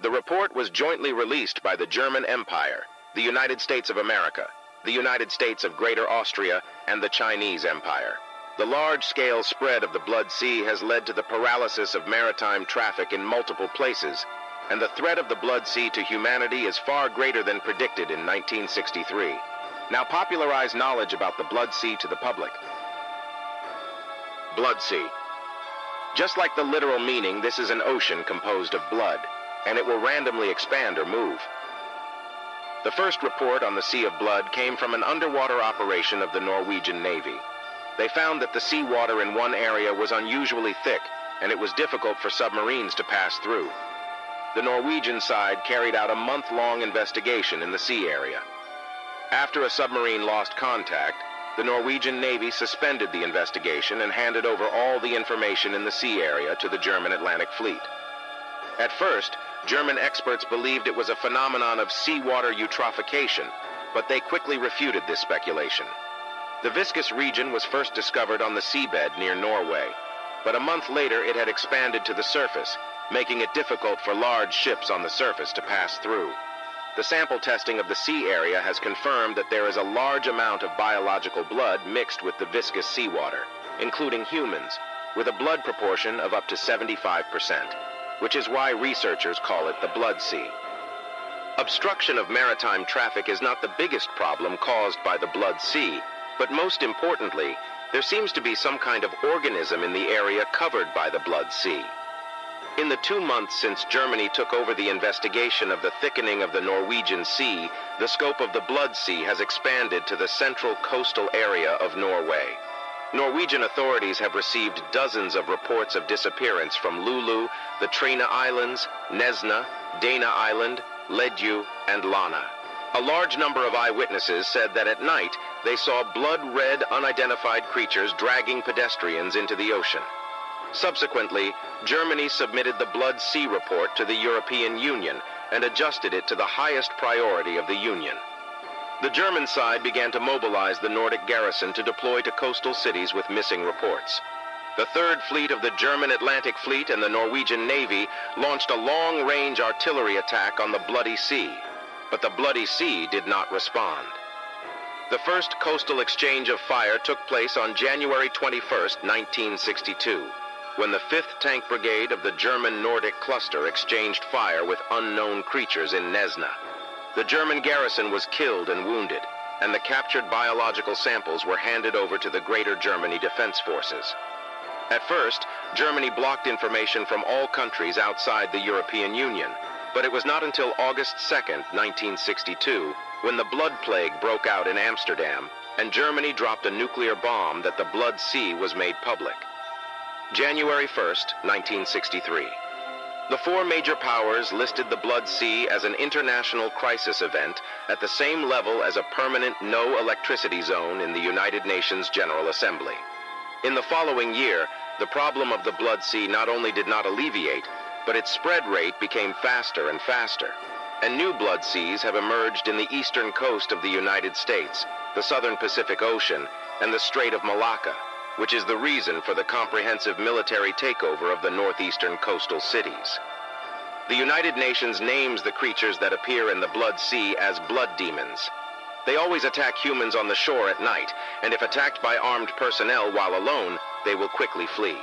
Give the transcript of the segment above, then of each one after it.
The report was jointly released by the German Empire, the United States of America, the United States of Greater Austria, and the Chinese Empire. The large-scale spread of the Blood Sea has led to the paralysis of maritime traffic in multiple places, and the threat of the Blood Sea to humanity is far greater than predicted in 1963. Now popularize knowledge about the Blood Sea to the public. Blood Sea. Just like the literal meaning, this is an ocean composed of blood, and it will randomly expand or move. The first report on the Sea of Blood came from an underwater operation of the Norwegian Navy. They found that the seawater in one area was unusually thick, and it was difficult for submarines to pass through. The Norwegian side carried out a month-long investigation in the sea area. After a submarine lost contact, the Norwegian Navy suspended the investigation and handed over all the information in the sea area to the German Atlantic Fleet. At first, German experts believed it was a phenomenon of seawater eutrophication, but they quickly refuted this speculation. The viscous region was first discovered on the seabed near Norway, but a month later it had expanded to the surface, making it difficult for large ships on the surface to pass through. The sample testing of the sea area has confirmed that there is a large amount of biological blood mixed with the viscous seawater, including humans, with a blood proportion of up to 75%, which is why researchers call it the Blood Sea. Obstruction of maritime traffic is not the biggest problem caused by the Blood Sea, but most importantly, there seems to be some kind of organism in the area covered by the Blood Sea. In the 2 months since Germany took over the investigation of the thickening of the Norwegian Sea, the scope of the Blood Sea has expanded to the central coastal area of Norway. Norwegian authorities have received dozens of reports of disappearance from Lulu, the Trina Islands, Nesna, Dana Island, Ledju, and Lana. A large number of eyewitnesses said that at night they saw blood-red unidentified creatures dragging pedestrians into the ocean. Subsequently, Germany submitted the Blood Sea report to the European Union and adjusted it to the highest priority of the Union. The German side began to mobilize the Nordic garrison to deploy to coastal cities with missing reports. The Third Fleet of the German Atlantic Fleet and the Norwegian Navy launched a long-range artillery attack on the Bloody Sea, but the Bloody Sea did not respond. The first coastal exchange of fire took place on January 21, 1962, when the 5th Tank Brigade of the German Nordic Cluster exchanged fire with unknown creatures in Nesna. The German garrison was killed and wounded, and the captured biological samples were handed over to the Greater Germany Defense Forces. At first, Germany blocked information from all countries outside the European Union, but it was not until August 2, 1962, when the blood plague broke out in Amsterdam, and Germany dropped a nuclear bomb that the Blood Sea was made public. January 1, 1963. The 4 major powers listed the Blood Sea as an international crisis event at the same level as a permanent no electricity zone in the United Nations General Assembly. In the following year, the problem of the Blood Sea not only did not alleviate, but its spread rate became faster and faster. And new blood seas have emerged in the eastern coast of the United States, the southern Pacific Ocean, and the Strait of Malacca, which is the reason for the comprehensive military takeover of the northeastern coastal cities. The United Nations names the creatures that appear in the Blood Sea as blood demons. They always attack humans on the shore at night, and if attacked by armed personnel while alone, they will quickly flee.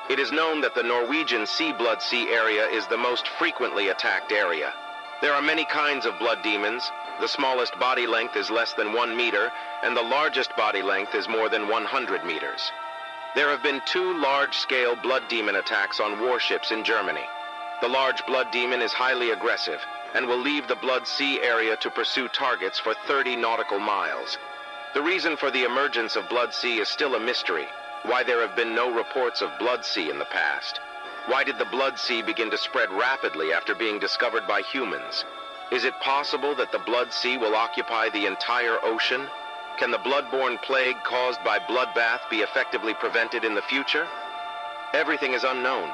It is known that the Norwegian Blood Sea area is the most frequently attacked area. There are many kinds of blood demons. The smallest body length is less than 1 meter, and the largest body length is more than 100 meters. There have been 2 large-scale blood demon attacks on warships in Germany. The large blood demon is highly aggressive and will leave the Blood Sea area to pursue targets for 30 nautical miles. The reason for the emergence of Blood Sea is still a mystery. Why there have been no reports of Blood Sea in the past? Why did the Blood Sea begin to spread rapidly after being discovered by humans? Is it possible that the Blood Sea will occupy the entire ocean? Can the blood-borne plague caused by bloodbath be effectively prevented in the future? Everything is unknown.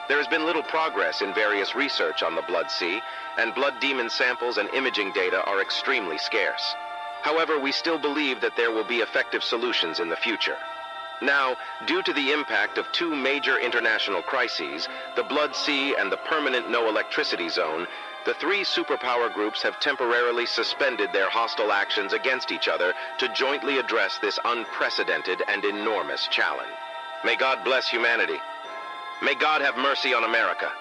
There has been little progress in various research on the Blood Sea, and blood demon samples and imaging data are extremely scarce. However, we still believe that there will be effective solutions in the future. Now, due to the impact of two major international crises, the Blood Sea and the permanent no electricity zone, the three superpower groups have temporarily suspended their hostile actions against each other to jointly address this unprecedented and enormous challenge. May God bless humanity. May God have mercy on America.